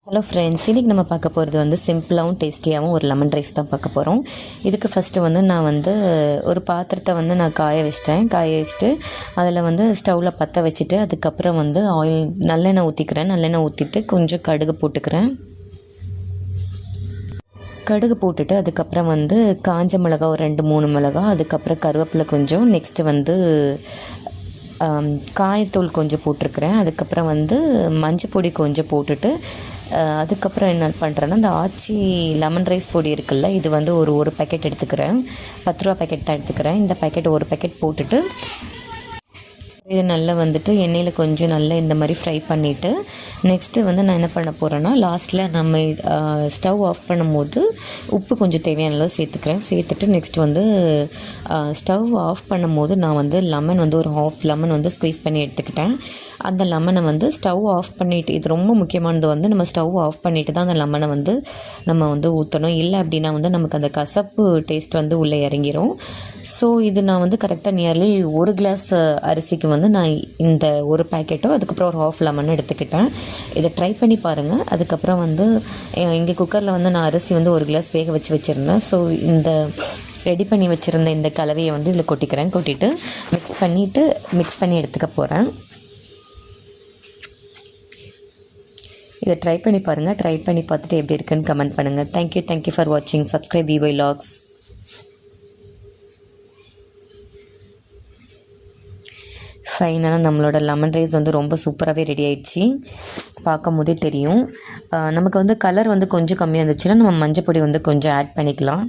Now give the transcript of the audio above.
Hello friends, இன்றைக்கி நம்ம பார்க்க போகிறது வந்து சிம்பிளாகவும் டேஸ்டியாகவும் ஒரு லெமன் ரைஸ் தான் பார்க்க போகிறோம். இதுக்கு ஃபஸ்ட்டு வந்து நான் வந்து ஒரு பாத்திரத்தை வந்து நான் காய வச்சுட்டு அதில் வந்து ஸ்டவ்வில் பற்ற வச்சுட்டு அதுக்கப்புறம் வந்து நல்லெண்ணெய் ஊற்றிக்கிறேன். நல்லெண்ணெய் ஊற்றிட்டு கொஞ்சம் கடுகு போட்டுக்கிறேன். கடுகு போட்டுட்டு அதுக்கப்புறம் வந்து காஞ்ச மிளகா ஒரு 2-3 மிளகா, அதுக்கப்புறம் கருவேப்பிலை கொஞ்சம், நெக்ஸ்ட்டு வந்து காயத்தூள் கொஞ்சம் போட்டிருக்கிறேன். அதுக்கப்புறம் வந்து மஞ்சள் பொடி கொஞ்சம் போட்டுட்டு அதுக்கப்புறம் என்ன பண்ணுறேன்னா, இந்த ஆச்சி லெமன் ரைஸ் பொடி இருக்குல்ல, இது வந்து ஒரு பேக்கெட் எடுத்துக்கிறேன். 10 ரூபா பேக்கெட் தான் எடுத்துக்கிறேன். இந்த பேக்கெட் ஒரு பேக்கெட் போட்டுட்டு இது நல்லா வந்துட்டு எண்ணெயில் கொஞ்சம் நல்லா இந்த மாதிரி ஃப்ரை பண்ணிவிட்டு நெக்ஸ்ட்டு வந்து நான் என்ன பண்ண போகிறேன்னா, லாஸ்ட்டில் நம்ம ஸ்டவ் ஆஃப் பண்ணும்போது உப்பு கொஞ்சம் தேவையான அளவு சேர்த்துட்டு நெக்ஸ்ட் வந்து ஸ்டவ் ஆஃப் பண்ணும்போது நான் வந்து லெமன் வந்து ஒரு ஹாஃப் லெமன் வந்து ஸ்குவீஸ் பண்ணி எடுத்துக்கிட்டேன். அந்த லெமனை வந்து ஸ்டவ் ஆஃப் பண்ணிவிட்டு, இது ரொம்ப முக்கியமானது வந்து நம்ம ஸ்டவ் ஆஃப் பண்ணிவிட்டு தான் அந்த லெமனை வந்து நம்ம வந்து ஊற்றணும். இல்லை அப்படின்னா வந்து நமக்கு அந்த கசப்பு டேஸ்ட் வந்து உள்ளே இறங்கிரும். ஸோ இது நான் வந்து கரெக்டாக நியர்லி 1 கிளாஸ் அரிசிக்கு வந்து நான் இந்த ஒரு பேக்கெட்டும் அதுக்கப்புறம் ஒரு ஹாஃப் லெமனும் எடுத்துக்கிட்டேன். இதை ட்ரை பண்ணி பாருங்கள். அதுக்கப்புறம் வந்து இங்கே குக்கரில் வந்து நான் அரிசி வந்து 1 கிளாஸ் வேக வச்சுருந்தேன். ஸோ இந்த ரெடி பண்ணி வச்சுருந்த இந்த கலவையை வந்து இதில் கொட்டிட்டு மிக்ஸ் பண்ணி எடுத்துக்க போகிறேன். இதை ட்ரை பண்ணி பாருங்கள். ட்ரை பண்ணி பார்த்துட்டு எப்படி இருக்குன்னு கமெண்ட் பண்ணுங்கள். தேங்க்யூ ஃபார் வாட்சிங். Subscribe VY vlogs. ஃபைனலாக நம்மளோட லெமன் ரைஸ் வந்து ரொம்ப சூப்பராகவே ரெடி ஆயிடுச்சு. பார்க்கும் போதே தெரியும். நமக்கு வந்து கலர் வந்து கொஞ்சம் கம்மியாக இருந்துச்சுன்னா நம்ம மஞ்சள் பொடி வந்து கொஞ்சம் ஆட் பண்ணிக்கலாம்.